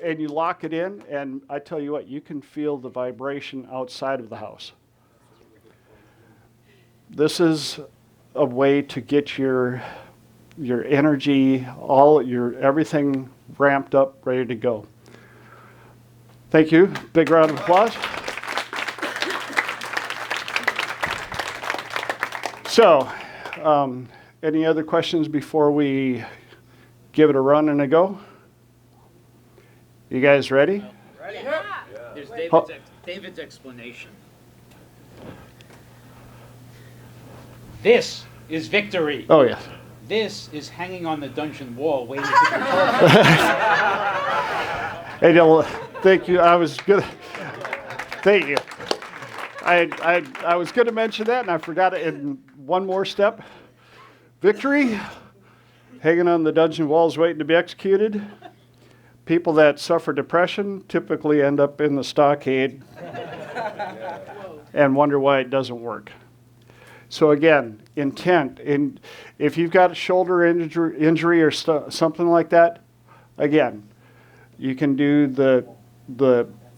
and you lock it in, and I tell you what, you can feel the vibration outside of the house. This is a way to get your energy, everything ramped up, ready to go. Thank you. Big round of applause. So, any other questions before we give it a run and a go? You guys ready? Ready? Yeah. There's David's explanation. This is victory. Oh, yes. This is hanging on the dungeon wall waiting to be Hey, thank you. I was good. Thank you. I was going to mention that, and I forgot it in one more step. Victory, hanging on the dungeon walls waiting to be executed. People that suffer depression typically end up in the stockade and wonder why it doesn't work. So again, intent. If you've got a shoulder injury or something like that, again, you can do the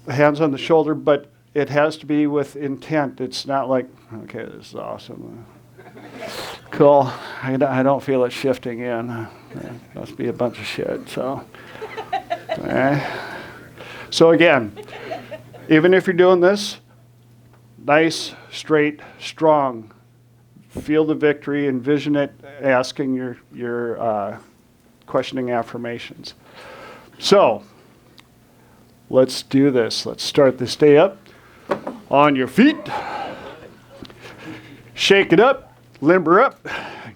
hands on the shoulder, but it has to be with intent. It's not like, okay, this is awesome. Cool. I don't feel it shifting in. It must be a bunch of shit. So again, even if you're doing this, nice, straight, strong, feel the victory, envision it, asking your questioning affirmations. So, let's do this. Let's start this day up. On your feet. Shake it up. Limber up.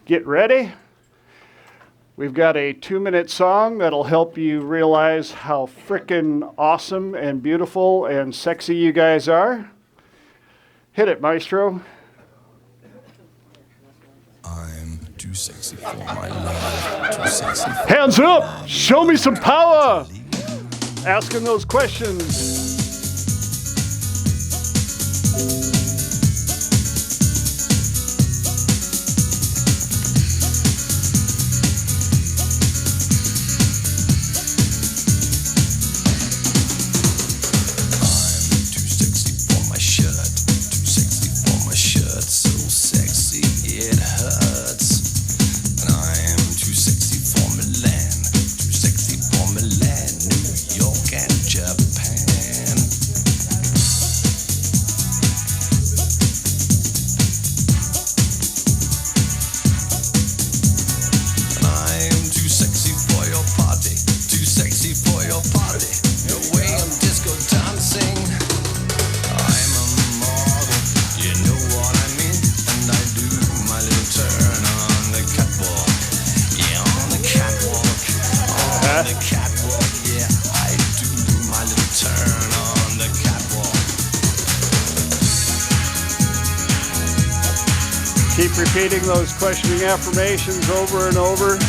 Get ready. We've got a 2-minute song that'll help you realize how frickin' awesome and beautiful and sexy you guys are. Hit it, maestro. I'm too sexy for my love. Too sexy for Hands up! Show me some power! Asking those questions. Keep repeating those questioning affirmations over and over.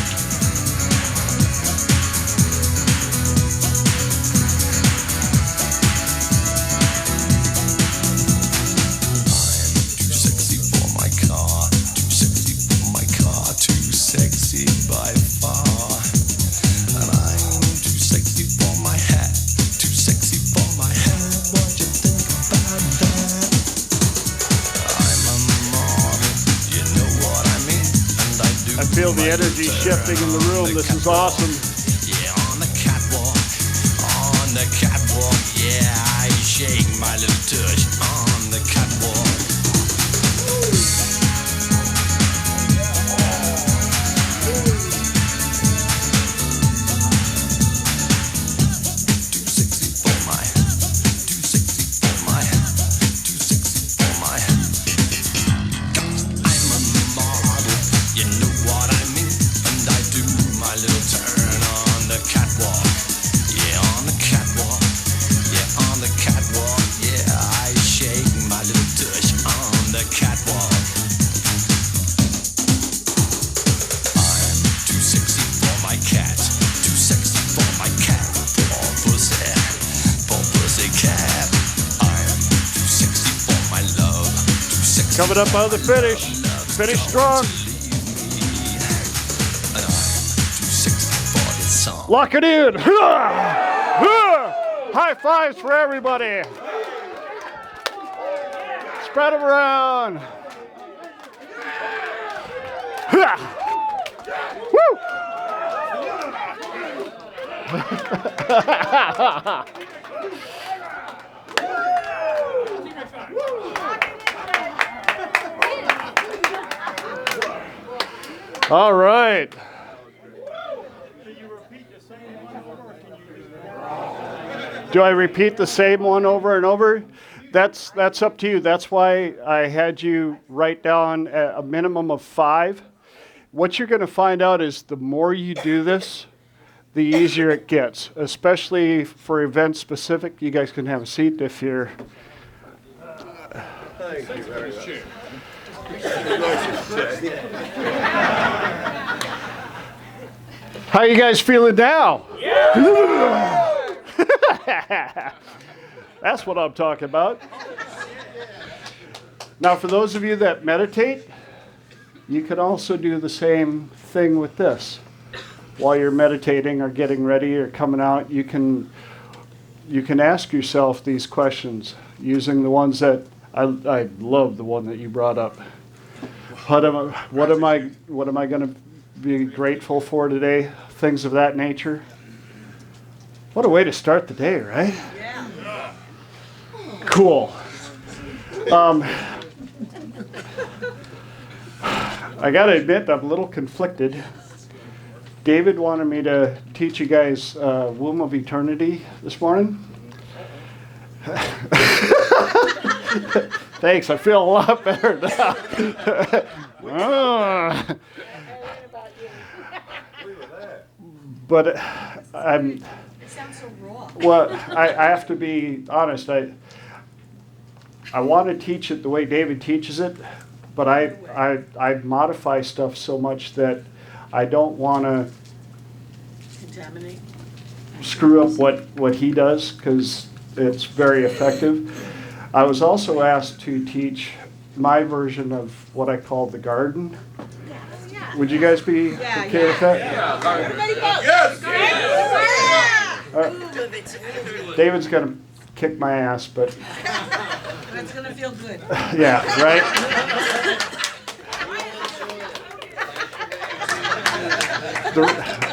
Feel the energy shifting in the room. This is awesome. Yeah, on the catwalk, yeah, I shake my little tush on the catwalk. Coming up on the finish. Finish strong. Lock it in. High fives for everybody. Spread them around. Woo! All right. Do I repeat the same one over and over? That's up to you. That's why I had you write down a minimum of 5. What you're going to find out is the more you do this, the easier it gets, especially for event specific. You guys can have a seat if you're. Thank you very much. How you guys feeling now? Yeah. That's what I'm talking about. Now, for those of you that meditate, you can also do the same thing with this. While you're meditating or getting ready or coming out, you can ask yourself these questions using the ones that I love the one that you brought up. What am I going to be grateful for today? Things of that nature. What a way to start the day, right? Yeah. Cool. I got to admit, I'm a little conflicted. David wanted me to teach you guys Womb of Eternity this morning. Thanks, I feel a lot better now. But I'm. It sounds so raw. Well, I have to be honest. I want to teach it the way David teaches it, but I modify stuff so much that I don't want to Contaminate. screw up what he does because it's very effective. I was also asked to teach my version of what I call the garden. Would you guys be okay with that? Everybody vote. Yes. David's going to kick my ass, but That's going to feel good. yeah, right?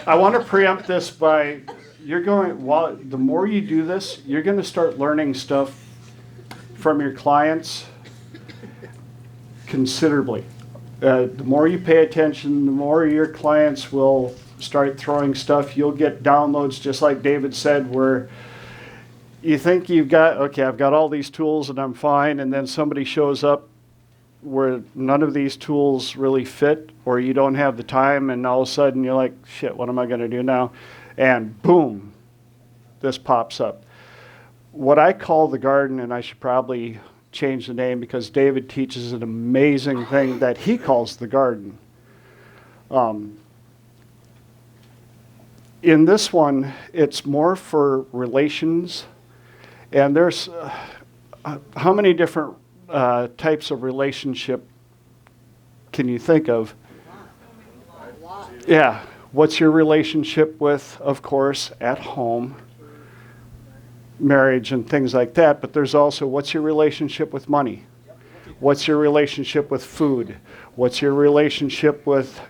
I want to preempt this by the more you do this, you're going to start learning stuff from your clients considerably. The more you pay attention, the more your clients will start throwing stuff. You'll get downloads, just like David said, where you think I've got all these tools and I'm fine, and then somebody shows up where none of these tools really fit, or you don't have the time, and all of a sudden you're like, shit, what am I going to do now? And boom, this pops up. What I call the garden, and I should probably change the name because David teaches an amazing thing that he calls the garden. In this one, it's more for relations, and there's how many different types of relationship can you think of? Yeah. What's your relationship with, of course, at home, marriage and things like that, but there's also what's your relationship with money? What's your relationship with food? What's your relationship with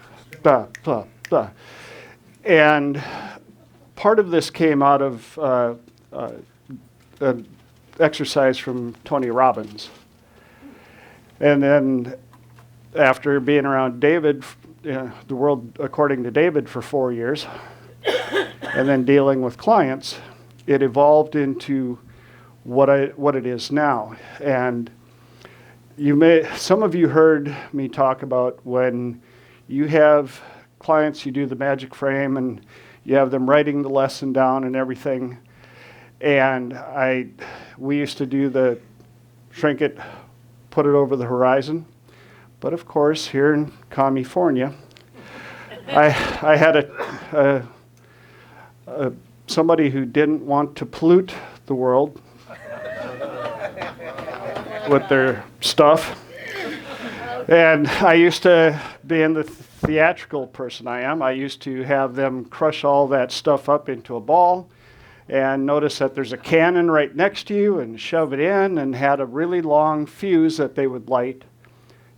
blah, blah, blah. And part of this came out of an exercise from Tony Robbins. And then after being around David, the world according to David for 4 years, and then dealing with clients, it evolved into what it is now. And some of you heard me talk about when you have clients, you do the magic frame and you have them writing the lesson down and everything. And we used to do the shrink it, put it over the horizon. But of course, here in California, I had somebody who didn't want to pollute the world with their stuff. And I used to, being the theatrical person I am, I used to have them crush all that stuff up into a ball and notice that there's a cannon right next to you and shove it in, and had a really long fuse that they would light.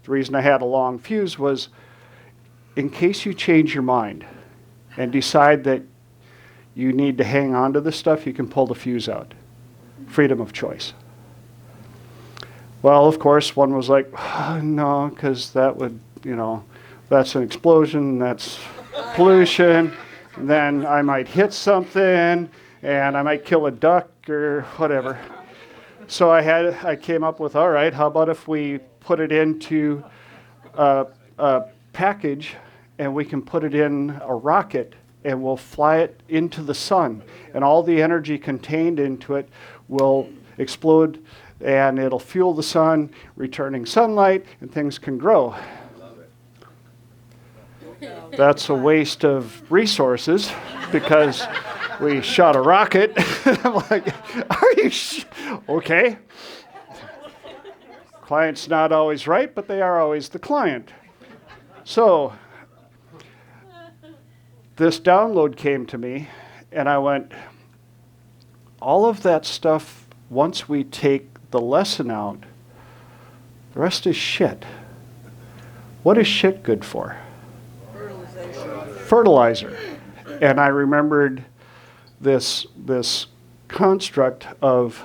The reason I had a long fuse was in case you change your mind and decide that you need to hang on to this stuff, you can pull the fuse out. Freedom of choice. Well, of course, one was like, oh, no, because that would, that's an explosion, that's pollution, then I might hit something, and I might kill a duck or whatever. So I came up with, all right, how about if we put it into a package, and we can put it in a rocket, and we'll fly it into the sun, and all the energy contained into it will explode, and it'll fuel the sun, returning sunlight, and things can grow. That's a waste of resources because we shot a rocket. I'm like, are you okay? Client's not always right, but they are always the client. So this download came to me, and I went, all of that stuff, once we take the lesson out, the rest is shit. What is shit good for? Fertilizer. And I remembered this construct of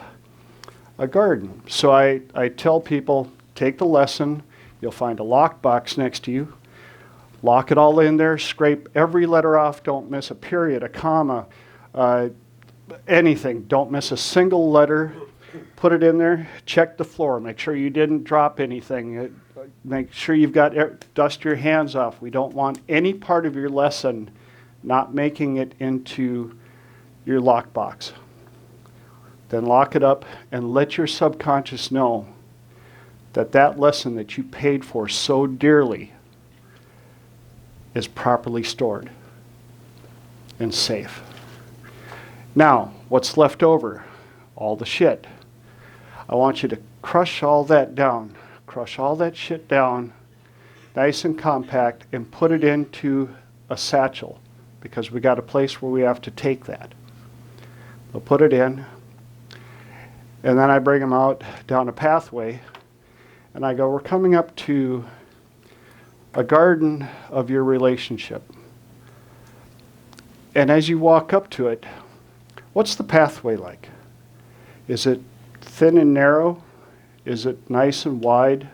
a garden. So I tell people, take the lesson, you'll find a lockbox next to you, lock it all in there, scrape every letter off, don't miss a period, a comma, anything, don't miss a single letter, put it in there, check the floor, make sure you didn't drop anything, make sure you've got, dust your hands off. We don't want any part of your lesson not making it into your lockbox. Then lock it up and let your subconscious know that that lesson that you paid for so dearly is properly stored and safe. Now, what's left over? All the shit. I want you to crush all that down. Crush all that shit down, nice and compact, and put it into a satchel, because we got a place where we have to take that. They'll put it in, and then I bring them out down a pathway, and I go, we're coming up to a garden of your relationship. And as you walk up to it, what's the pathway like? Is it thin and narrow? Is it nice and wide?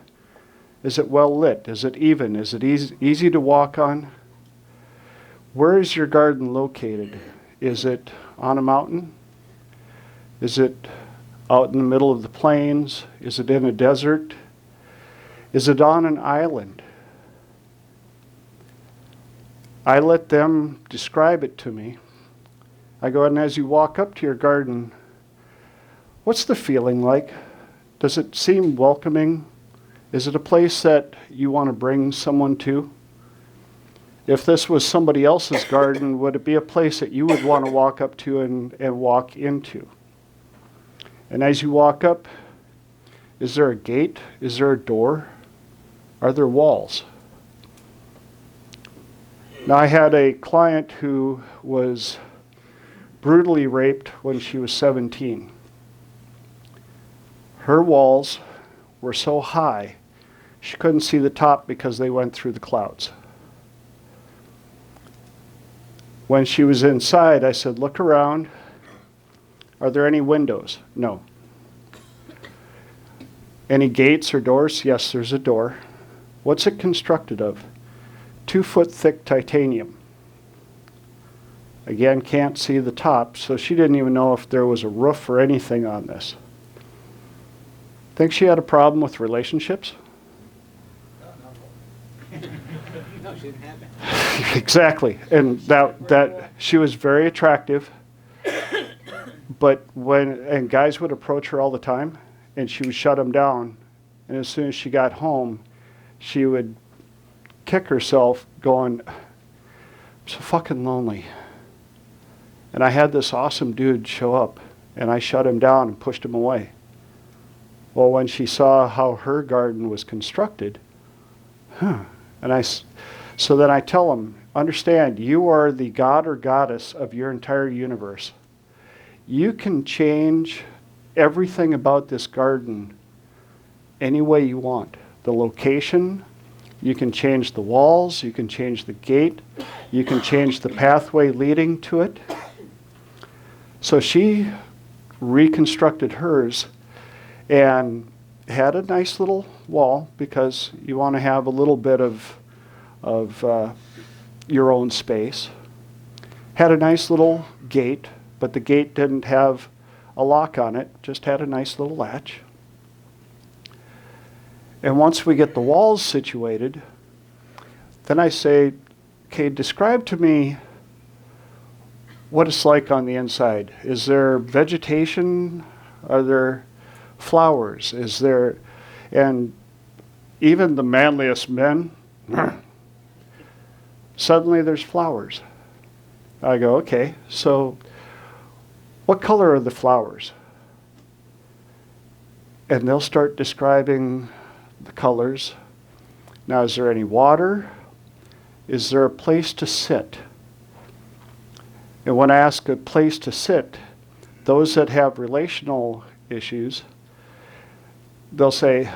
Is it well lit? Is it even? Is it easy to walk on? Where is your garden located? Is it on a mountain? Is it out in the middle of the plains? Is it in a desert? Is it on an island? I let them describe it to me. I go, and as you walk up to your garden, what's the feeling like? Does it seem welcoming? Is it a place that you want to bring someone to? If this was somebody else's garden, would it be a place that you would want to walk up to and walk into? And as you walk up, is there a gate? Is there a door? Are there walls? Now, I had a client who was brutally raped when she was 17. Her walls were so high, she couldn't see the top because they went through the clouds. When she was inside, I said, look around. Are there any windows? No. Any gates or doors? Yes, there's a door. What's it constructed of? 2-foot thick titanium. Again, can't see the top, so she didn't even know if there was a roof or anything on this. Think she had a problem with relationships? No, she didn't have it. Exactly. And that she was very attractive, but and guys would approach her all the time, and she would shut them down, and as soon as she got home, she would kick herself going, I'm so fucking lonely. And I had this awesome dude show up, and I shut him down and pushed him away. Well, when she saw how her garden was constructed, so then I tell them, understand, you are the god or goddess of your entire universe. you can change everything about this garden any way you want. The location, you can change the walls, you can change the gate, you can change the pathway leading to it. So she reconstructed hers and had a nice little wall, because you want to have a little bit of your own space. Had a nice little gate, but the gate didn't have a lock on it, just had a nice little latch. And once we get the walls situated, then I say, okay, describe to me what it's like on the inside. Is there vegetation? Are there flowers? Is there, and even the manliest men, suddenly there's flowers. I go, okay, so what color are the flowers? And they'll start describing the colors. Now, is there any water? Is there a place to sit? And when I ask a place to sit, those that have relational issues, they'll say,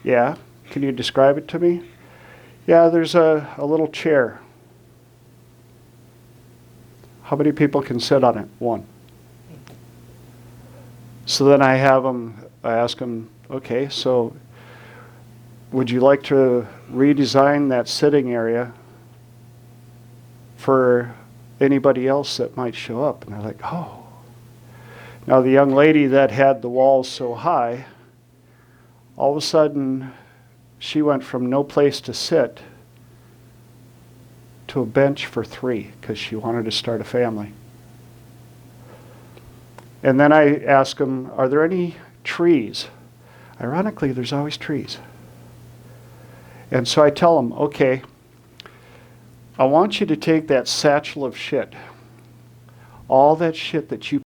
yeah, can you describe it to me? Yeah, there's a little chair. How many people can sit on it? One. So then I ask them, okay, so would you like to redesign that sitting area for anybody else that might show up? And they're like, oh. Now the young lady that had the walls so high, all of a sudden she went from no place to sit to a bench for 3 because she wanted to start a family. And then I ask them, are there any trees? Ironically, there's always trees. And so I tell them, okay, I want you to take that satchel of shit, all that shit that you